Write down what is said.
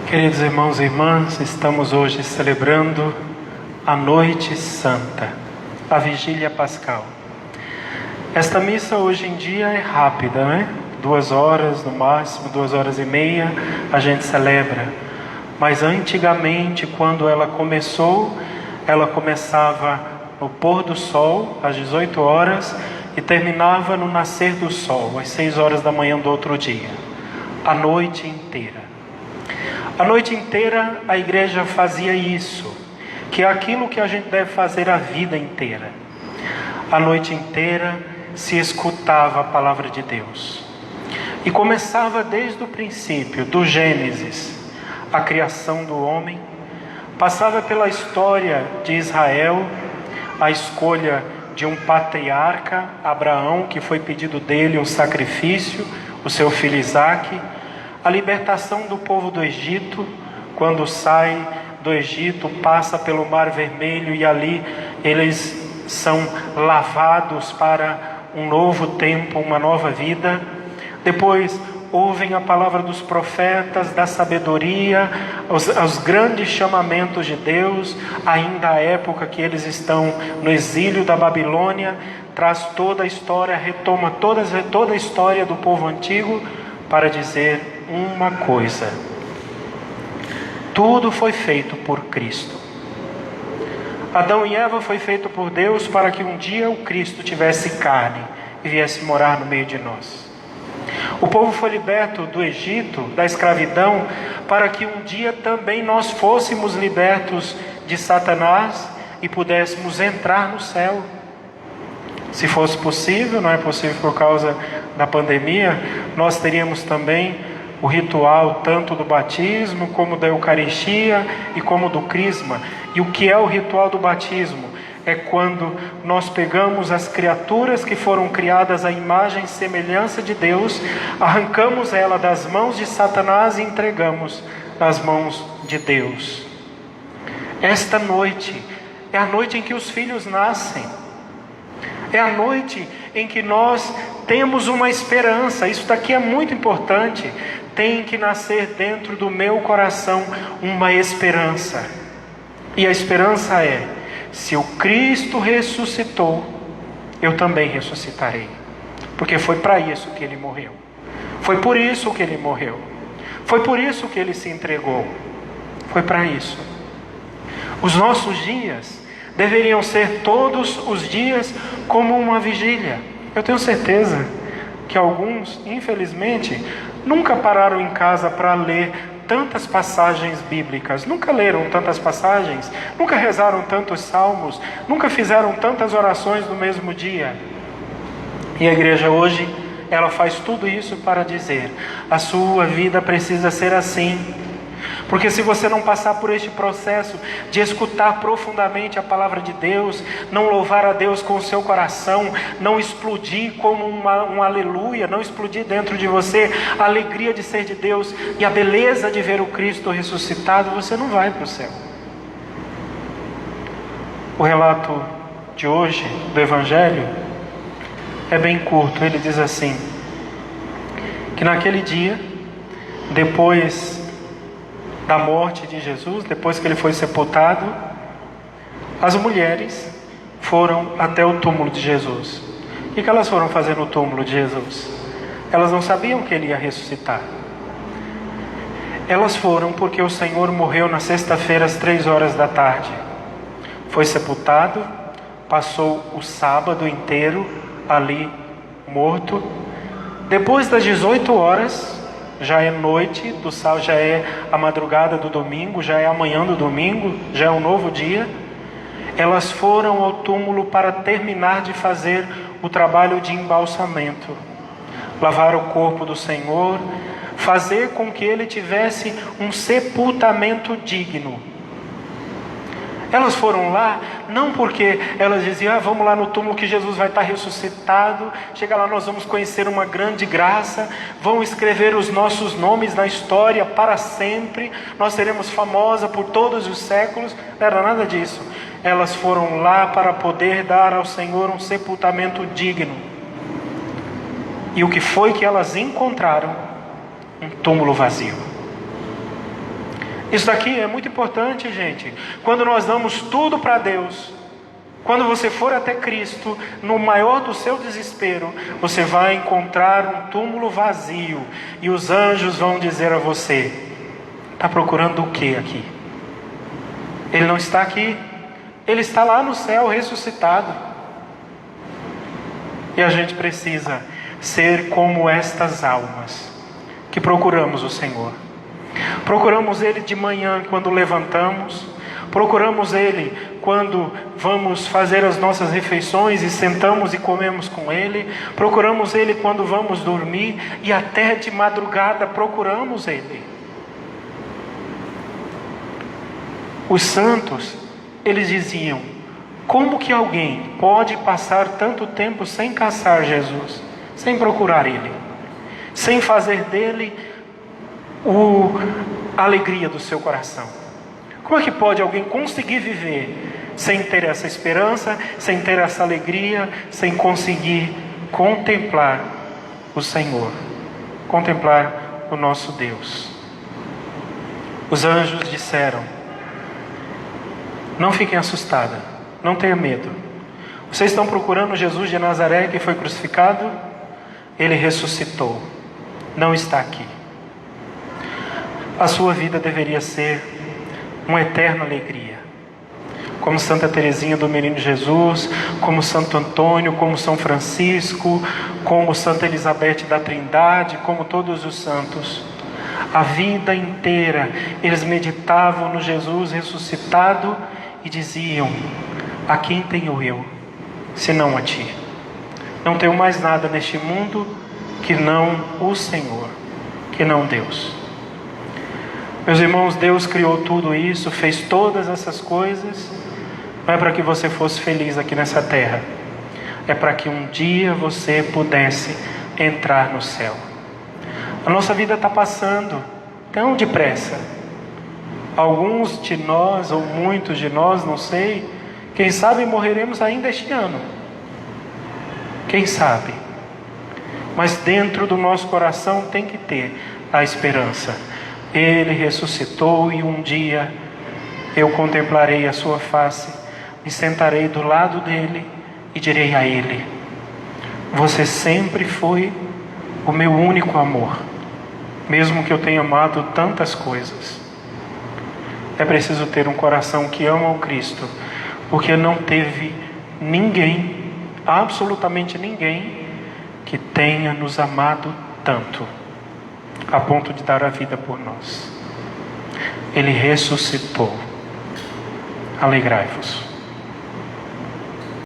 Queridos irmãos e irmãs, estamos hoje celebrando a Noite Santa, a Vigília Pascal. Esta missa hoje em dia é rápida, né? 2 horas, no máximo 2 horas e meia, a gente celebra. Mas antigamente, quando ela começou, ela começava no pôr do sol, às 18 horas, e terminava no nascer do sol, às 6 horas da manhã do outro dia. A noite inteira. A noite inteira a igreja fazia isso, que é aquilo que a gente deve fazer a vida inteira. A noite inteira se escutava a palavra de Deus. E começava desde o princípio, do Gênesis, a criação do homem. Passava pela história de Israel, a escolha de um patriarca, Abraão, que foi pedido dele um sacrifício, o seu filho Isaque. A libertação do povo do Egito, quando sai do Egito, passa pelo Mar Vermelho e ali eles são lavados para um novo tempo, uma nova vida. Depois ouvem a palavra dos profetas, da sabedoria, os grandes chamamentos de Deus, ainda a época que eles estão no exílio da Babilônia, traz toda a história, retoma toda a história do povo antigo para dizer uma coisa: tudo foi feito por Cristo. Adão e Eva foi feito por Deus para que um dia o Cristo tivesse carne e viesse morar no meio de nós. O povo foi liberto do Egito, da escravidão, para que um dia também nós fôssemos libertos de Satanás e pudéssemos entrar no céu. Se fosse possível, não é possível por causa da pandemia, nós teríamos também o ritual tanto do batismo, como da Eucaristia e como do Crisma. E o que é o ritual do batismo? É quando nós pegamos as criaturas que foram criadas à imagem e semelhança de Deus, arrancamos ela das mãos de Satanás e entregamos nas mãos de Deus. Esta noite é a noite em que os filhos nascem. É a noite em que nós temos uma esperança. Isso daqui é muito importante. Tem que nascer dentro do meu coração uma esperança. E a esperança é: se o Cristo ressuscitou, eu também ressuscitarei. Porque foi para isso que Ele morreu. Foi por isso que Ele morreu. Foi por isso que Ele se entregou. Foi para isso. Os nossos dias deveriam ser todos os dias como uma vigília. Eu tenho certeza que alguns, infelizmente, nunca pararam em casa para ler tantas passagens bíblicas, nunca leram tantas passagens, nunca rezaram tantos salmos, nunca fizeram tantas orações no mesmo dia. E a igreja hoje, ela faz tudo isso para dizer: a sua vida precisa ser assim. Porque se você não passar por este processo de escutar profundamente a palavra de Deus, não louvar a Deus com o seu coração, não explodir como um aleluia, não explodir dentro de você a alegria de ser de Deus e a beleza de ver o Cristo ressuscitado, você não vai para o céu. O relato de hoje do Evangelho é bem curto. Ele diz assim, que naquele dia, depois da morte de Jesus, depois que ele foi sepultado, as mulheres foram até o túmulo de Jesus. O que elas foram fazer no túmulo de Jesus? Elas não sabiam que ele ia ressuscitar. Elas foram porque o Senhor morreu na sexta-feira às 3 horas da tarde. Foi sepultado, passou o sábado inteiro ali morto. Depois das 18 horas, já é noite do sábado, já é a madrugada do domingo, já é a manhã do domingo, já é um novo dia. Elas foram ao túmulo para terminar de fazer o trabalho de embalsamento, lavar o corpo do Senhor, fazer com que ele tivesse um sepultamento digno. Elas foram lá, não porque elas diziam, vamos lá no túmulo que Jesus vai estar ressuscitado, chega lá nós vamos conhecer uma grande graça, vão escrever os nossos nomes na história para sempre, nós seremos famosas por todos os séculos. Não era nada disso. Elas foram lá para poder dar ao Senhor um sepultamento digno. E o que foi que elas encontraram? Um túmulo vazio. Isso daqui é muito importante, gente. Quando nós damos tudo para Deus, quando você for até Cristo, no maior do seu desespero, você vai encontrar um túmulo vazio, e os anjos vão dizer a você: está procurando o que aqui? Ele não está aqui, ele está lá no céu ressuscitado. E a gente precisa ser como estas almas que procuramos o Senhor. Procuramos Ele de manhã quando levantamos, procuramos Ele quando vamos fazer as nossas refeições e sentamos e comemos com Ele, procuramos Ele quando vamos dormir, e até de madrugada procuramos Ele. Os santos, eles diziam: como que alguém pode passar tanto tempo sem caçar Jesus, sem procurar Ele, sem fazer dele a alegria do seu coração? Como é que pode alguém conseguir viver sem ter essa esperança, sem ter essa alegria, sem conseguir contemplar o Senhor, contemplar o nosso Deus? Os anjos disseram: não fiquem assustadas, não tenham medo. Vocês estão procurando Jesus de Nazaré que foi crucificado? Ele ressuscitou, não está aqui. A sua vida deveria ser uma eterna alegria, como Santa Teresinha do Menino Jesus, como Santo Antônio, como São Francisco, como Santa Elizabeth da Trindade, como todos os santos. A vida inteira eles meditavam no Jesus ressuscitado e diziam: a quem tenho eu, senão a ti? Não tenho mais nada neste mundo que não o Senhor, que não Deus. Meus irmãos, Deus criou tudo isso, fez todas essas coisas, não é para que você fosse feliz aqui nessa terra, é para que um dia você pudesse entrar no céu. A nossa vida está passando tão depressa. Alguns de nós, ou muitos de nós, não sei, quem sabe morreremos ainda este ano. Quem sabe? Mas dentro do nosso coração tem que ter a esperança. Ele ressuscitou e um dia eu contemplarei a sua face, me sentarei do lado dele e direi a ele: você sempre foi o meu único amor, mesmo que eu tenha amado tantas coisas. É preciso ter um coração que ama o Cristo, porque não teve ninguém, absolutamente ninguém, que tenha nos amado tanto, a ponto de dar a vida por nós. Ele ressuscitou. Alegrai-vos.